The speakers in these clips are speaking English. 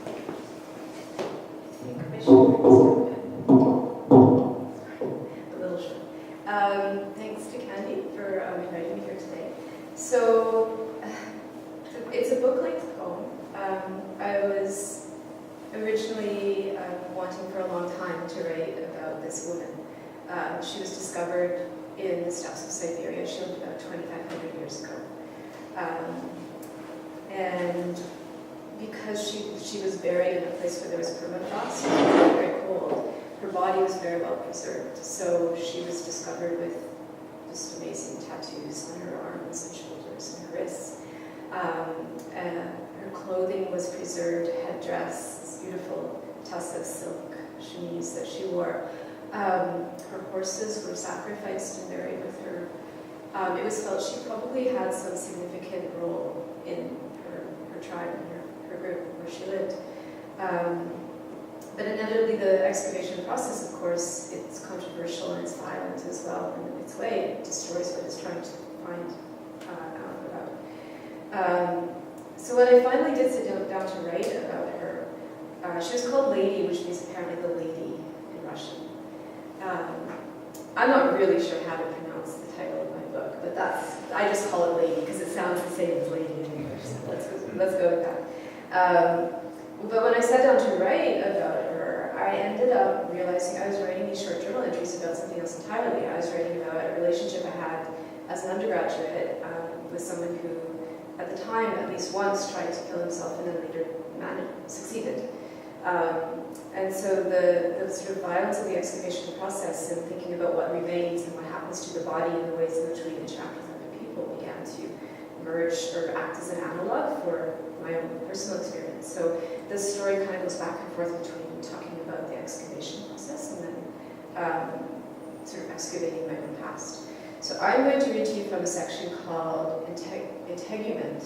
A little short. Thanks to Candy for inviting me here today. So, it's a book-length poem. I was originally wanting for a long time to write about this woman. She was discovered in the steppes of Siberia. She lived about 2,500 years ago. And because she was buried in a place where there was permafrost, it was very cold, her body was very well preserved. So she was discovered with just amazing tattoos on her arms and shoulders and her wrists. And her clothing was preserved, headdress, this beautiful tussa silk chemise that she wore. Her horses were sacrificed and buried with her. It was felt she probably had some significant role in her tribe and her group where she lived. But inevitably the excavation process, of course, it's controversial and it's violent as well in its way. It destroys what it's trying to find out about. So when I finally did sit down to write about her, she was called Lady, which means apparently the lady in Russian. I'm not really sure how to pronounce the title of my book, but I just call it Lady because it sounds the same as lady in English, so let's go with that. But when I sat down to write about her, I ended up realizing I was writing these short journal entries about something else entirely. I was writing about a relationship I had as an undergraduate with someone who, at the time, at least once, tried to kill himself and then later succeeded. And so the sort of violence of the excavation process and thinking about what remains and what happens to the body and the ways in which we interact with other people began to emerge or act as an analog for my own personal experience. So this story kind of goes back and forth between talking about the excavation process and then sort of excavating my own past. So I'm going to read to you from a section called integument.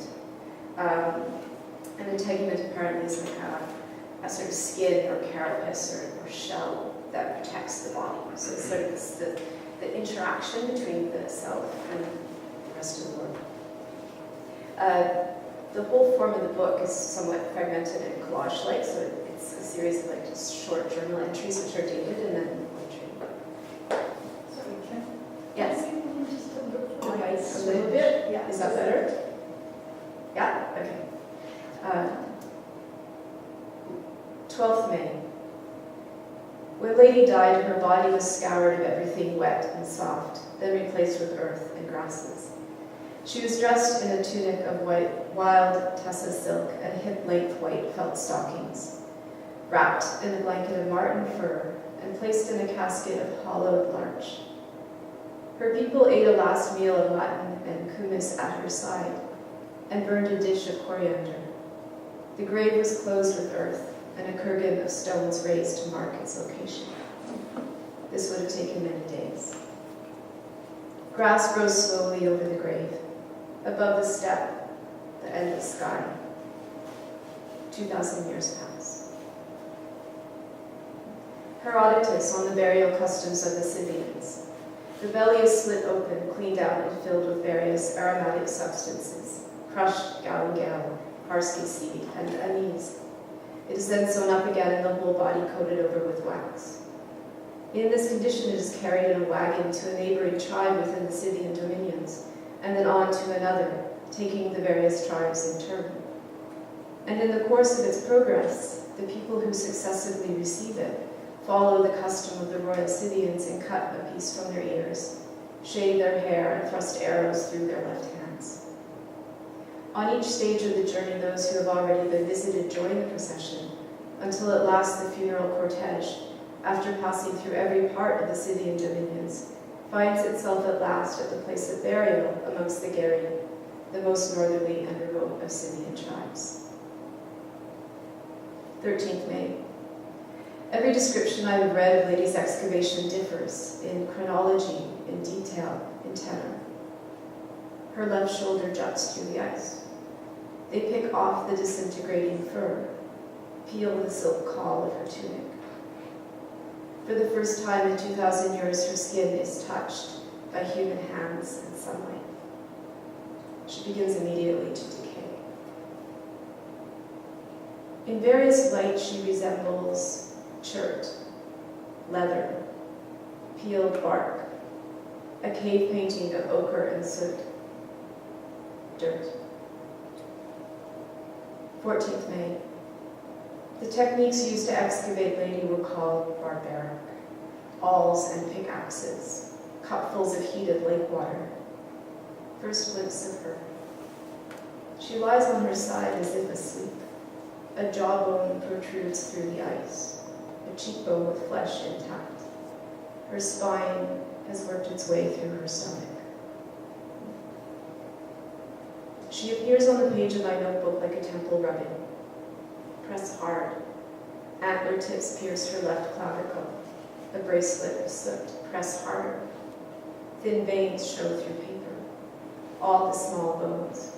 An integument apparently is like a sort of skin or carapace or shell that protects the body. So it's sort of the interaction between the self and the rest of the world. The whole form of the book is somewhat fragmented and collage-like, so it's a series of like just short journal entries which are dated and then poetry. Sorry, can Yes? I just A little bit? Yeah. Is that better? Yeah? Okay. 12th May. When Lady died, her body was scoured of everything wet and soft, then replaced with earth and grasses. She was dressed in a tunic of wild tussa silk and hip-length white felt stockings, wrapped in a blanket of marten fur and placed in a casket of hollowed larch. Her people ate a last meal of mutton and kumis at her side and burned a dish of coriander. The grave was closed with earth and a kurgan of stones raised to mark its location. This would have taken many days. Grass grows slowly over the grave. Above the steppe, the endless sky. 2,000 years pass. Herodotus on the burial customs of the Scythians. The belly is split open, cleaned out, and filled with various aromatic substances, crushed galangal, parsley seed, and anise. It is then sewn up again and the whole body coated over with wax. In this condition, it is carried in a wagon to a neighboring tribe within the Scythian dominions, and then on to another, taking the various tribes in turn. And in the course of its progress, the people who successively receive it follow the custom of the royal Scythians and cut a piece from their ears, shave their hair, and thrust arrows through their left hands. On each stage of the journey, those who have already been visited join the procession, until at last the funeral cortege, after passing through every part of the Scythian dominions, finds itself at last at the place of burial amongst the Geri, the most northerly and remote of Scythian tribes. 13th May. Every description I have read of Lady's excavation differs in chronology, in detail, in tenor. Her left shoulder juts through the ice. They pick off the disintegrating fur, peel the silk caul of her tunic. For the first time in 2,000 years, her skin is touched by human hands and sunlight. She begins immediately to decay. In various lights she resembles chert, leather, peeled bark, a cave painting of ochre and soot, dirt. 14th May. The techniques used to excavate Lady were called barbaric. Awls and pickaxes, cupfuls of heated lake water. First glimpse of her. She lies on her side as if asleep. A jawbone protrudes through the ice, a cheekbone with flesh intact. Her spine has worked its way through her stomach. She appears on the page of my notebook like a temple rubbing. Press hard. Antler tips pierce her left clavicle. A bracelet is slipped. Press harder. Thin veins show through paper. All the small bones.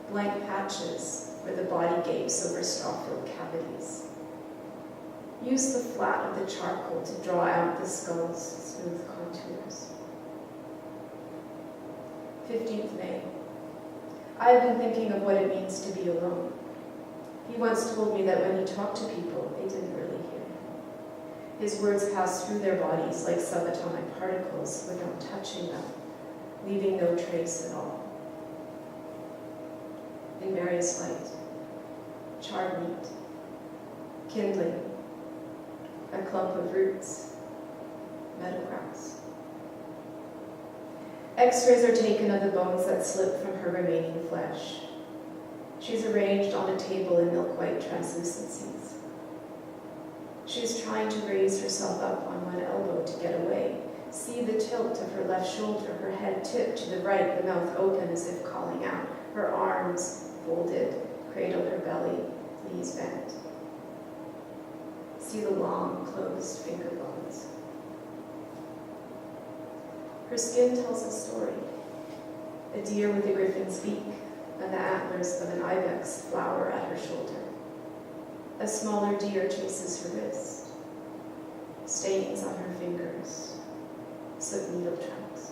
Blank patches where the body gapes over straw-filled cavities. Use the flat of the charcoal to draw out the skull's smooth contours. 15th May. I have been thinking of what it means to be alone. He once told me that when he talked to people, they didn't really hear him. His words passed through their bodies like subatomic particles without touching them, leaving no trace at all. In various light, charred meat, kindling, a clump of roots, meadowgrass. X-rays are taken of the bones that slip from her remaining flesh. She's arranged on a table in milk-white translucencies. She's trying to raise herself up on one elbow to get away. See the tilt of her left shoulder, her head tipped to the right, the mouth open as if calling out. Her arms folded, cradle her belly, knees bent. See the long, closed finger bones. Her skin tells a story. A deer with a griffin's beak, and the antlers of an ibex flower at her shoulder. A smaller deer chases her wrist. Stains on her fingers. Slip needle tracks.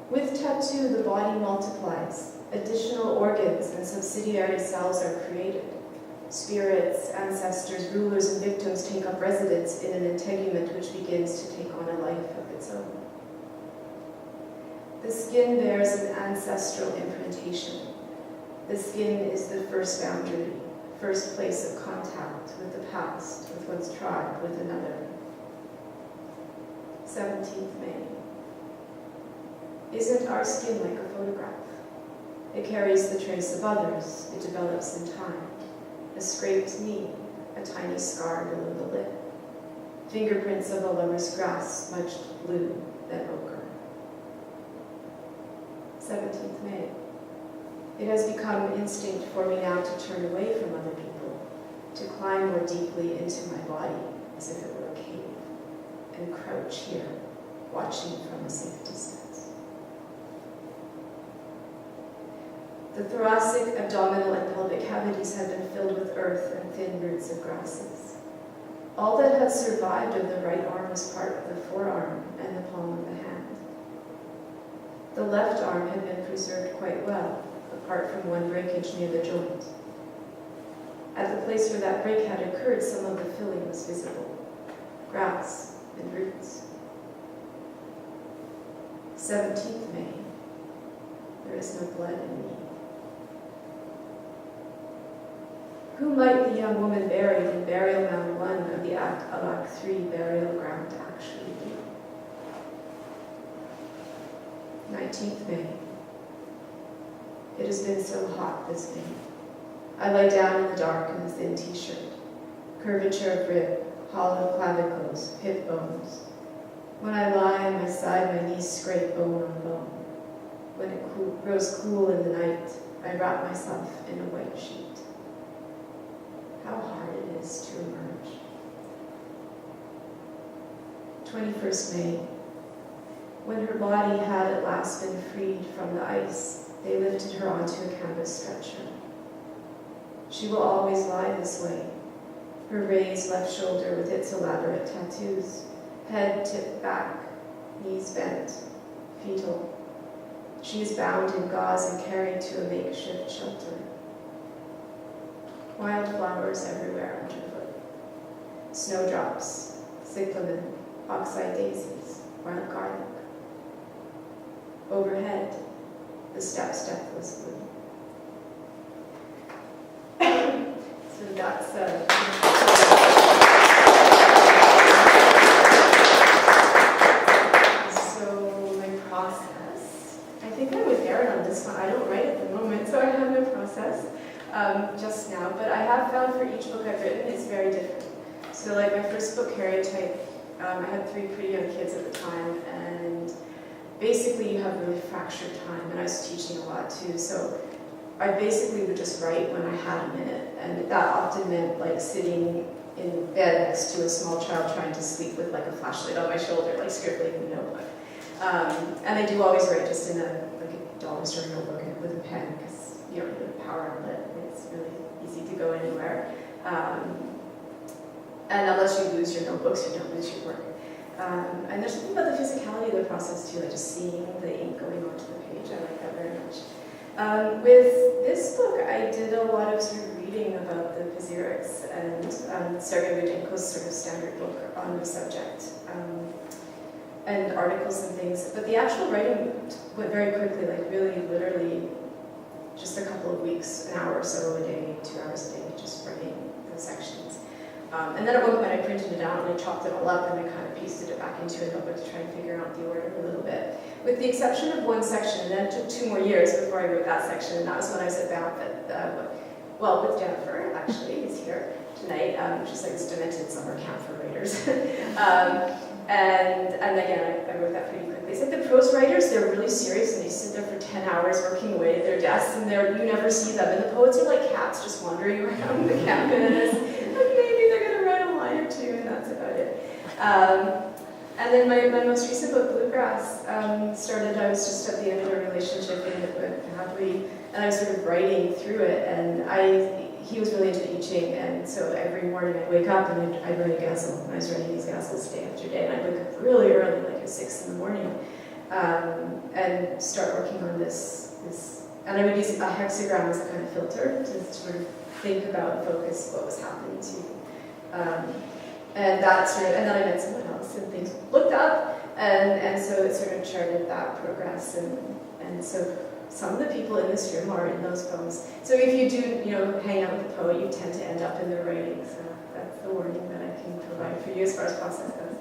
With tattoo, the body multiplies. Additional organs and subsidiary cells are created. Spirits, ancestors, rulers, and victims take up residence in an integument which begins to take on a life of its own. The skin bears an ancestral imprintation. The skin is the first boundary, first place of contact with the past, with one's tribe, with another. 17th May. Isn't our skin like a photograph? It carries the trace of others. It develops in time. A scraped knee, a tiny scar below the lip. Fingerprints of a lover's grass, smudged blue, then ochre. 17th May. It has become instinct for me now to turn away from other people, to climb more deeply into my body as if it were a cave, and crouch here, watching from a safe distance. The thoracic, abdominal, and pelvic cavities have been filled with earth and thin roots of grasses. All that had survived of the right arm was part of the forearm and the palm of the hand. The left arm had been preserved quite well, apart from one breakage near the joint. At the place where that break had occurred, some of the filling was visible, grass and roots. 17th May. There is no blood in me. Who might the young woman buried in burial mound 1 of the Alak 3 burial ground actually be? 19th May. It has been so hot this May. I lie down in the dark in a thin t-shirt. Curvature of rib, hollow clavicles, hip bones. When I lie on my side, my knees scrape bone on bone. When it grows cool in the night, I wrap myself in a white sheet. How hard it is to emerge. 21st May. When her body had at last been freed from the ice, they lifted her onto a canvas stretcher. She will always lie this way, her raised left shoulder with its elaborate tattoos, head tipped back, knees bent, fetal. She is bound in gauze and carried to a makeshift shelter. wildflowers everywhere underfoot, snowdrops, cyclamen, oxeye daisies, wild garlic. Overhead, the steppes deathless blue. So that's so my process. I think I'm with Erin on this one. I don't write at the moment, so I have no process just now. But I have found for each book I've written, it's very different. So like my first book, Karyotype, I had 3 pretty young kids at the time, and basically you have really fractured time, and I was teaching a lot too. So I basically would just write when I had a minute, and that often meant like sitting in bed next to a small child trying to sleep with like a flashlight on my shoulder, like scribbling in a notebook. And I do always write just in a dollar store notebook with a pen, because you don't need a power outlet. It's really easy to go anywhere. And unless you lose your notebooks, you don't lose your work. And there's something about the physicality of the process too, like just seeing the ink going onto the page. I like that very much. With this book, I did a lot of sort of reading about the Physiorix and Sergei Rudenko's sort of standard book on the subject, and articles and things. But the actual writing went very quickly, like really, literally, just a couple of weeks, an hour or so a day, 2 hours a day, just writing the sections. And then at one point I printed it out and I chopped it all up and I kind of pasted it back into a notebook to try and figure out the order a little bit. With the exception of one section, and then it took 2 more years before I wrote that section, and that was when I was at Banff well, with Jennifer, actually, who's here tonight, which is like this demented summer camp for writers. And again, I wrote that pretty quickly. It's like the prose writers, they're really serious and they sit there for 10 hours working away at their desks, and you never see them. And the poets are like cats just wandering around the campus. Maybe they're going to write a line or 2, and that's about it. And then my most recent book, Bluegrass, started. I was just at the end of a relationship, and it went happily, and I was sort of writing through it, and he was really into teaching, and so every morning I'd wake up and I'd write a ghazal, and I was writing these ghazals day after day, and I'd wake up really early, like at 6 in the morning, and start working on this, and I would use a hexagram as a kind of filter to sort of think about and focus what was happening to me. And then I met someone else, and things looked up, and so it sort of charted that progress, and so some of the people in this room are in those poems. So if you do, hang out with a poet, you tend to end up in their writing. So that's the warning that I can provide for you as far as process goes.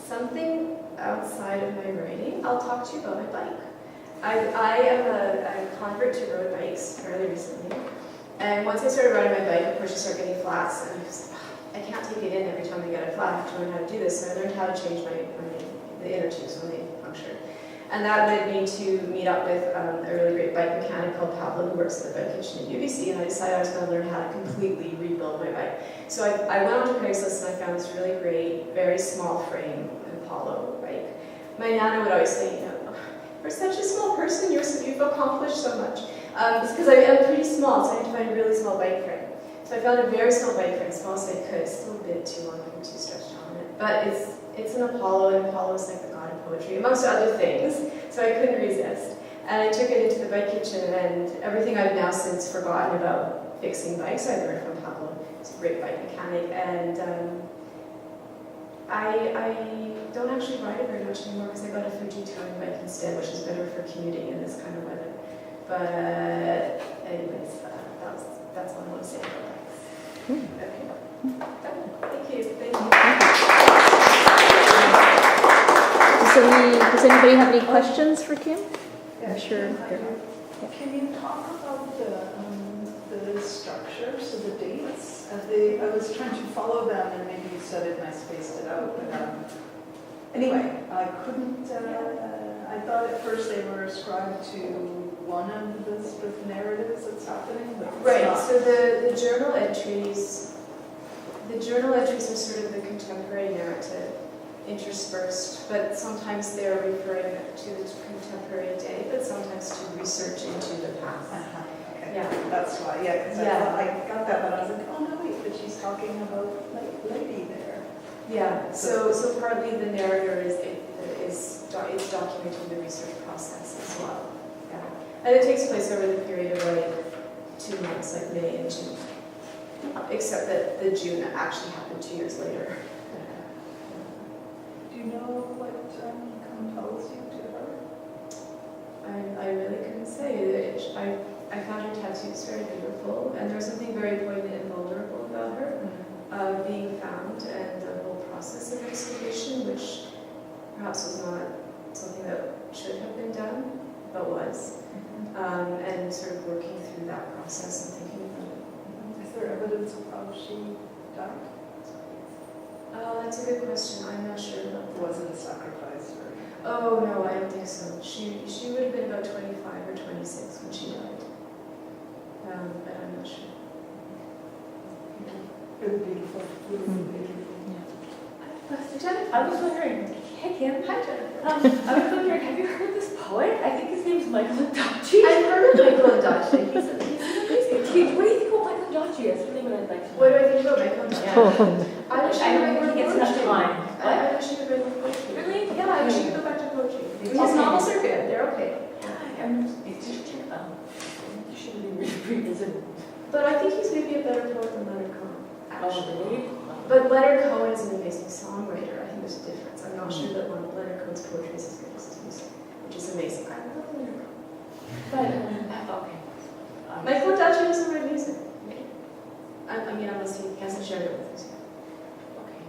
Something outside of my writing, I'll talk to you about my bike. I am a convert to road bikes fairly recently. And once I started riding my bike, of course you start getting flats, and I was like, I can't take it in every time I get a flat. I have to learn how to do this. So I learned how to change the inner tubes when they punctured. And that led me to meet up with a really great bike mechanic called Pablo, who works at the bike kitchen at UBC, and I decided I was going to learn how to completely rebuild my bike. So I went onto Craigslist and I found this really great, very small frame Apollo bike. My nana would always say, for such a small person, you've accomplished so much. It's because I'm pretty small, so I had to find a really small bike frame. So I found a very small bike frame, as small as I could. It's still a bit too long, I'm too stretched on it. But it's an Apollo, and Apollo is like the god of poetry, amongst other things. So I couldn't resist. And I took it into the bike kitchen, and everything I've now since forgotten about fixing bikes, I learned from Pablo. He's a great bike mechanic. And I don't actually ride it very much anymore because I got a Fuji touring bike instead, which is better for commuting in this kind of weather. But anyways, that's all I want to say about bikes. Okay. Thank you. Does anybody have any questions for Kim? Yeah, I'm sure. Can you talk about the structure, so the dates? I was trying to follow them, and maybe you said it and I spaced it out. But anyway, I couldn't. I thought at first they were ascribed to one of the sort of narratives that's happening. But Right. not. So the journal entries. The journal entries are sort of the contemporary narrative, interspersed, but sometimes they're referring to the contemporary day, but sometimes to research into the past. Okay. Yeah. That's why. Yeah, because Yeah. I got that, but I was like, oh no, wait, but she's talking about like lady there. Yeah. So partly the narrator is documenting the research process as well. Yeah. And it takes place over the period of like 2 months months, like May and June. Except that the June actually happened 2 years later. Do you know what compels you to her? I really couldn't say. I found her tattoos very beautiful, and there was something very poignant and vulnerable about her. Being found and the whole process of excavation, which perhaps was not something that should have been done, but was. And sort of working through that process and thinking about it. Is there evidence of how she died? That's a good question. I'm not sure about that. Wasn't sacrificed or? Oh, no, I don't think so. She would have been about 25 or 26 when she died. But I'm not sure. Really beautiful. Really beautiful. I was wondering, hey Kim. Hi Jennifer. I was wondering, have you heard this poet? I think his name's Michael Ondaatje. I've heard of Michael Ondaatje. He's amazing. What do you think about Michael Ondaatje? That's really what I'd like to know. What do I think about Michael Ondaatje? Yeah. I wish I he don't could think he write gets more enough poetry. time. I wish he could write more poetry. Really? Yeah, I wish he could go back to poetry. His Okay. novels are good. They're okay. It's just, you should really revisit it. But I think he's maybe a better poet than Leonard Cohen, actually. Oh, really? But Leonard Cohen is an amazing songwriter. I think there's a difference. I'm not sure that Leonard Cohen's poetry is as good as his music, which is amazing. I love Leonard Cohen. But, okay. Michael Ondaatje doesn't write music. I mean, unless he hasn't shared it with us yet. Okay.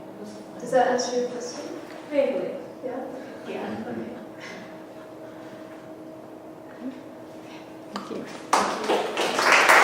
Does that answer your question? Vaguely. Yeah? Yeah. Okay. Thank you.